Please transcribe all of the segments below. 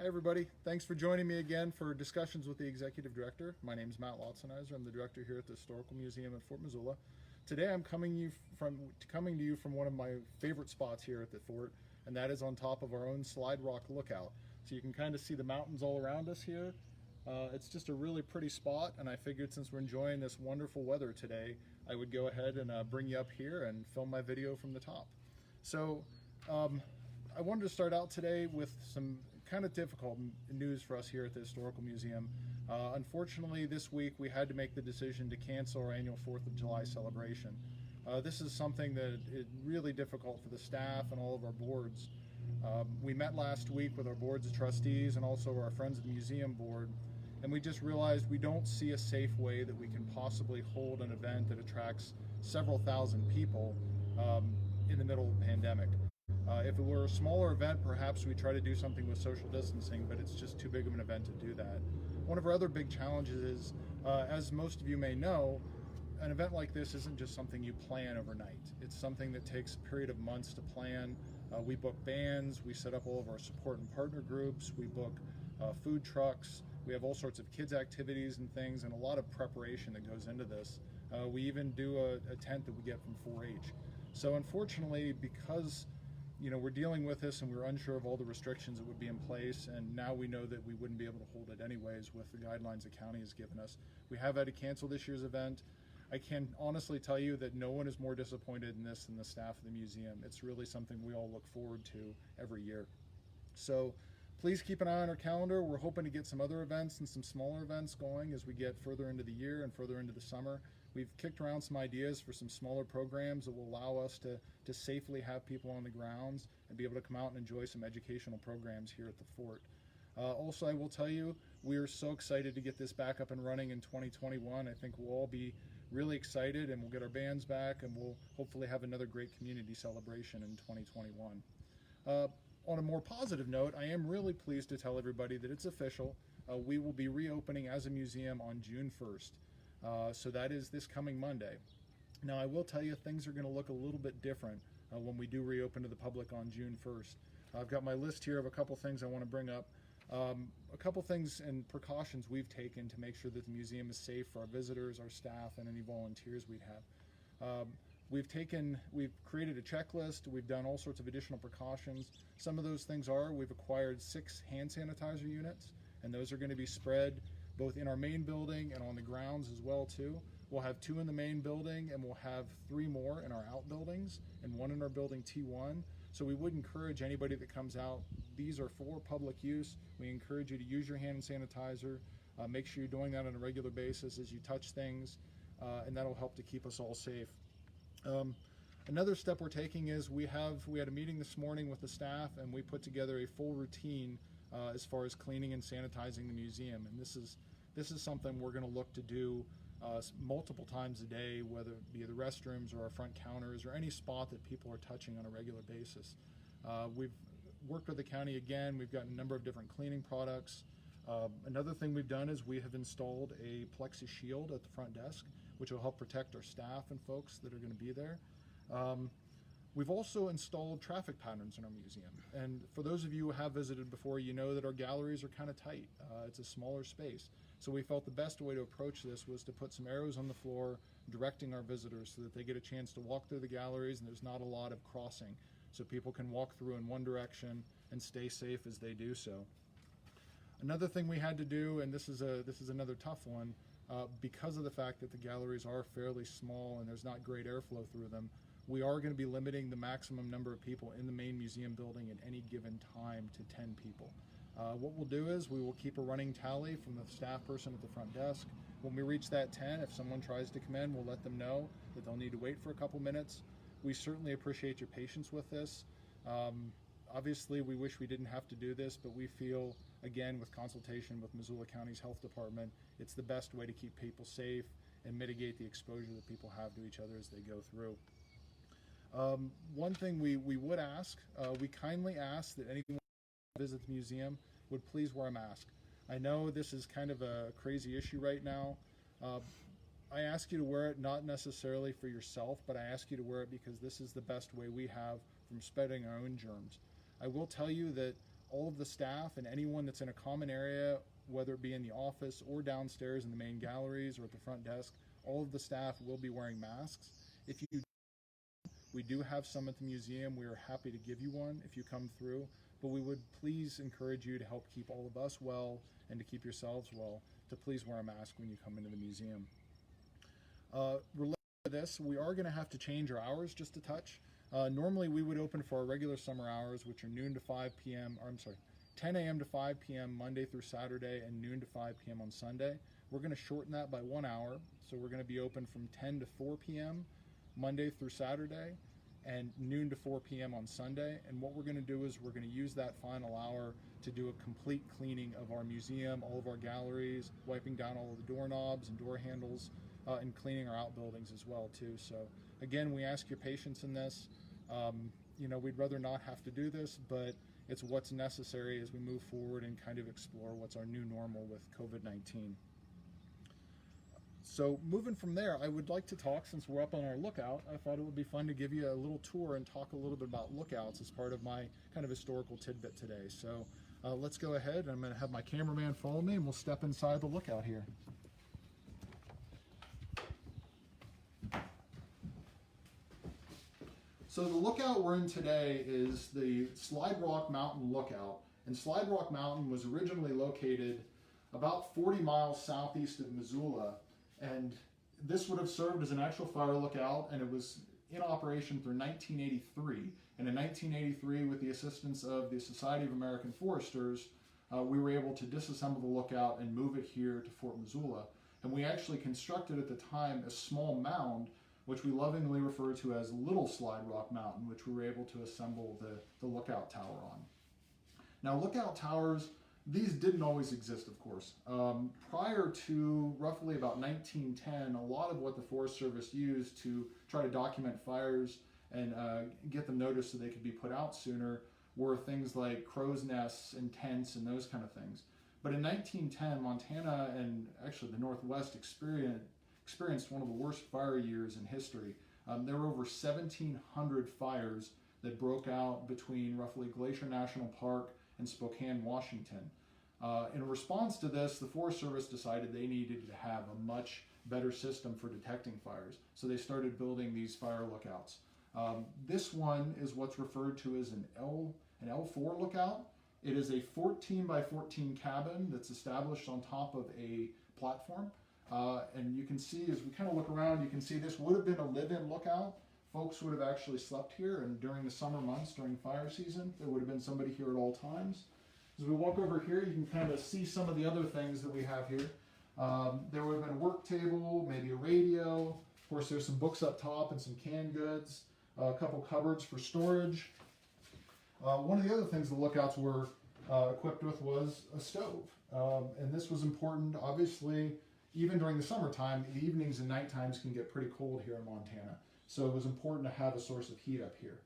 Hi everybody, thanks for joining me again for discussions with the Executive Director. My name is Matt Lotzenizer. I'm the Director here at the Historical Museum at Fort Missoula. Today I'm coming to you from one of my favorite spots here at the fort, and that is on top of our own Sliderock lookout. So you can kind of see the mountains all around us here. It's just a really pretty spot, and I figured since we're enjoying this wonderful weather today, I would go ahead and bring you up here and film my video from the top. So I wanted to start out today with some kind of difficult news for us here at the Historical Museum. Unfortunately, this week we had to make the decision to cancel our annual 4th of July celebration. This is something that is really difficult for the staff and all of our boards. We met last week with our boards of trustees and also our Friends of the Museum board, and we just realized we don't see a safe way that we can possibly hold an event that attracts several thousand people in the middle of the pandemic. If it were a smaller event, perhaps we try to do something with social distancing, but it's just too big of an event to do that. One of our other big challenges is, as most of you may know, an event like this isn't just something you plan overnight. It's something that takes a period of months to plan. We book bands, we set up all of our support and partner groups, we book food trucks, we have all sorts of kids activities and things, and a lot of preparation that goes into this. We even do a tent that we get from 4-H. So unfortunately, because we're dealing with this and we're unsure of all the restrictions that would be in place, and now we know that we wouldn't be able to hold it anyways with the guidelines the county has given us. We have had to cancel this year's event. I can honestly tell you that no one is more disappointed in this than the staff of the museum. It's really something we all look forward to every year. So please keep an eye on our calendar. We're hoping to get some other events and some smaller events going as we get further into the year and further into the summer. We've kicked around some ideas for some smaller programs that will allow us to safely have people on the grounds and be able to come out and enjoy some educational programs here at the fort. Also, I will tell you, we are so excited to get this back up and running in 2021. I think we'll all be really excited, and we'll get our bands back, and we'll hopefully have another great community celebration in 2021. On a more positive note, I am really pleased to tell everybody that it's official. We will be reopening as a museum on June 1st. So that is this coming Monday. Now, I will tell you, things are going to look a little bit different when we do reopen to the public on June 1st. I've got my list here of a couple things I want to bring up. A couple things and precautions we've taken to make sure that the museum is safe for our visitors, our staff, and any volunteers we'd have. We've created a checklist. We've done all sorts of additional precautions. Some of those things are, we've acquired 6 hand sanitizer units, and those are going to be spread both in our main building and on the grounds as well too. We'll have 2 in the main building, and we'll have 3 more in our outbuildings and 1 in our building T1. So we would encourage anybody that comes out, these are for public use. We encourage you to use your hand sanitizer. Make sure you're doing that on a regular basis as you touch things, and that'll help to keep us all safe. Another step we're taking is we had a meeting this morning with the staff, and we put together a full routine as far as cleaning and sanitizing the museum, and this is something we're going to look to do multiple times a day, whether it be the restrooms or our front counters or any spot that people are touching on a regular basis. We've worked with the county again. We've got a number of different cleaning products. Another thing we've done is we have installed a plexi shield at the front desk, which will help protect our staff and folks that are going to be there. We've also installed traffic patterns in our museum, and for those of you who have visited before, you know that our galleries are kind of tight. It's a smaller space, so we felt the best way to approach this was to put some arrows on the floor directing our visitors so that they get a chance to walk through the galleries and there's not a lot of crossing, so people can walk through in one direction and stay safe as they do so. Another thing we had to do, and this is another tough one, because of the fact that the galleries are fairly small and there's not great airflow through them, we are going to be limiting the maximum number of people in the main museum building at any given time to 10 people. What we'll do is we will keep a running tally from the staff person at the front desk. When we reach that 10, if someone tries to come in, we'll let them know that they'll need to wait for a couple minutes. We certainly appreciate your patience with this. Obviously, we wish we didn't have to do this, but we feel, again, with consultation with Missoula County's health department, it's the best way to keep people safe and mitigate the exposure that people have to each other as they go through. One thing we would ask, we kindly ask that anyone who visits the museum would please wear a mask. I know this is kind of a crazy issue right now. I ask you to wear it not necessarily for yourself, but I ask you to wear it because this is the best way we have from spreading our own germs. I will tell you that all of the staff and anyone that's in a common area, whether it be in the office or downstairs in the main galleries or at the front desk, all of the staff will be wearing masks. If you, we do have some at the museum. We are happy to give you one if you come through, but we would please encourage you to help keep all of us well and to keep yourselves well, to please wear a mask when you come into the museum. Related to this, we are going to have to change our hours just a touch. Normally we would open for our regular summer hours, which are noon to 5 p.m., or I'm sorry, 10 a.m. to 5 p.m. Monday through Saturday and noon to 5 p.m. on Sunday. We're going to shorten that by 1 hour, so we're going to be open from 10 to 4 p.m. Monday through Saturday and noon to 4 p.m. on Sunday. And what we're going to do is we're going to use that final hour to do a complete cleaning of our museum, all of our galleries, wiping down all of the doorknobs and door handles, and cleaning our outbuildings as well too. So again, we ask your patience in this. You know, we'd rather not have to do this, but it's what's necessary as we move forward and kind of explore what's our new normal with COVID-19. So moving from there, I would like to talk, since we're up on our lookout, I thought it would be fun to give you a little tour and talk a little bit about lookouts as part of my kind of historical tidbit today. So let's go ahead. I'm going to have my cameraman follow me and we'll step inside the lookout here. So the lookout we're in today is the Sliderock Mountain Lookout. And Sliderock Mountain was originally located about 40 miles southeast of Missoula. And this would have served as an actual fire lookout, and it was in operation through 1983. And in 1983, with the assistance of the Society of American Foresters, we were able to disassemble the lookout and move it here to Fort Missoula. And we actually constructed at the time a small mound, which we lovingly refer to as Little Sliderock Mountain, which we were able to assemble the lookout tower on. Now, lookout towers, these didn't always exist, of course. Prior to roughly about 1910, a lot of what the Forest Service used to try to document fires and get them noticed so they could be put out sooner were things like crow's nests and tents and those kind of things. But in 1910, Montana and actually the Northwest experienced one of the worst fire years in history. There were over 1,700 fires that broke out between roughly Glacier National Park and Spokane, Washington. In response to this, the Forest Service decided they needed to have a much better system for detecting fires. So they started building these fire lookouts. This one is what's referred to as an L4 lookout. It is a 14 by 14 cabin that's established on top of a platform. And you can see, as we kind of look around, you can see this would have been a live-in lookout. Folks would have actually slept here, and during the summer months, during fire season, there would have been somebody here at all times. As we walk over here, you can kind of see some of the other things that we have here. There would have been a work table, maybe a radio. Of course, there's some books up top and some canned goods, a couple cupboards for storage. One of the other things the lookouts were equipped with was a stove. And this was important, obviously. Even during the summertime, the evenings and night times can get pretty cold here in Montana. So it was important to have a source of heat up here.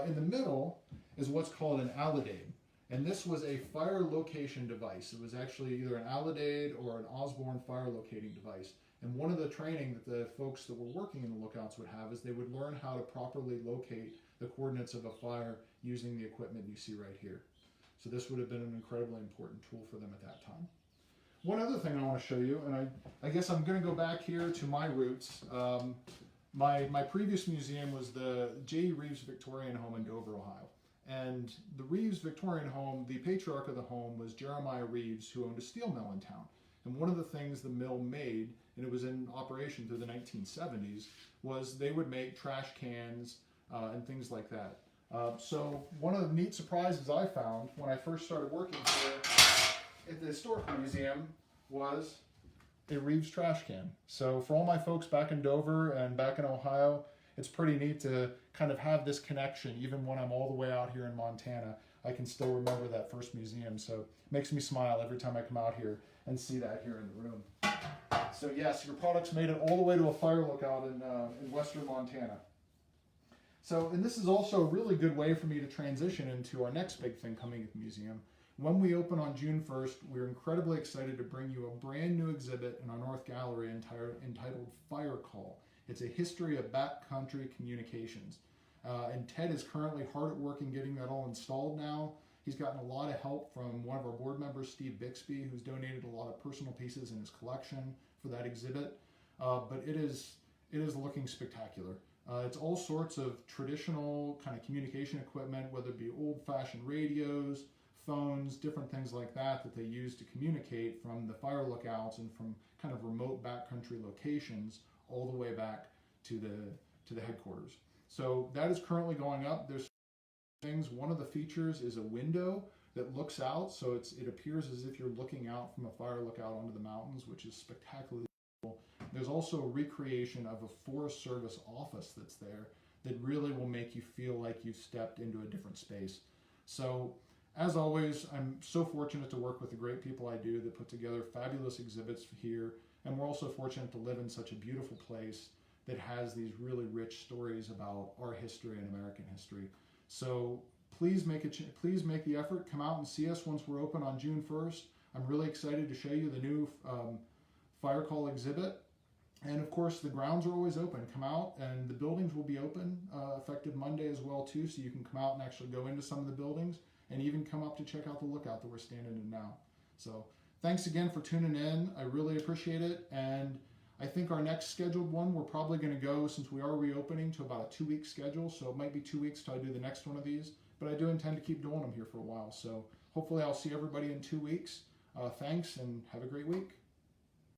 In the middle is what's called an alidade. And this was a fire location device. It was actually either an alidade or an Osborne fire locating device. And one of the training that the folks that were working in the lookouts would have is they would learn how to properly locate the coordinates of a fire using the equipment you see right here. So this would have been an incredibly important tool for them at that time. One other thing I want to show you, and I guess I'm going to go back here to my roots. My previous museum was the J.E. Reeves Victorian Home in Dover, Ohio. And the Reeves Victorian Home, the patriarch of the home was Jeremiah Reeves, who owned a steel mill in town. And one of the things the mill made, and it was in operation through the 1970s, was they would make trash cans and things like that. So one of the neat surprises I found when I first started working here at the Historical Museum was a Reeves trash can. So for all my folks back in Dover and back in Ohio, it's pretty neat to kind of have this connection. Even when I'm all the way out here in Montana, I can still remember that first museum. So it makes me smile every time I come out here and see that here in the room. So yes, your products made it all the way to a fire lookout in western Montana. So, and this is also a really good way for me to transition into our next big thing coming at the museum. When we open on June 1st, we're incredibly excited to bring you a brand new exhibit in our North Gallery entitled Fire Call. It's a history of backcountry communications. And Ted is currently hard at work in getting that all installed now. He's gotten a lot of help from one of our board members, Steve Bixby, who's donated a lot of personal pieces in his collection for that exhibit. But it is looking spectacular. It's all sorts of traditional kind of communication equipment, whether it be old-fashioned radios, phones, different things like that they use to communicate from the fire lookouts and from kind of remote backcountry locations all the way back to the headquarters. So that is currently going up. There's things. One of the features is a window that looks out, so it appears as if you're looking out from a fire lookout onto the mountains, which is spectacularly cool. There's also a recreation of a Forest Service office that's there that really will make you feel like you've stepped into a different space. So as always, I'm so fortunate to work with the great people I do that put together fabulous exhibits here, and we're also fortunate to live in such a beautiful place that has these really rich stories about our history and American history. So please make the effort. Come out and see us once we're open on June 1st. I'm really excited to show you the new fire call exhibit. And of course, the grounds are always open. Come out, and the buildings will be open effective Monday as well too, so you can come out and actually go into some of the buildings and even come up to check out the lookout that we're standing in now. So thanks again for tuning in. I really appreciate it. And I think our next scheduled one, we're probably going to go, since we are reopening, to about a 2-week schedule. So it might be 2 weeks till I do the next one of these. But I do intend to keep doing them here for a while. So hopefully I'll see everybody in 2 weeks. Thanks, and have a great week.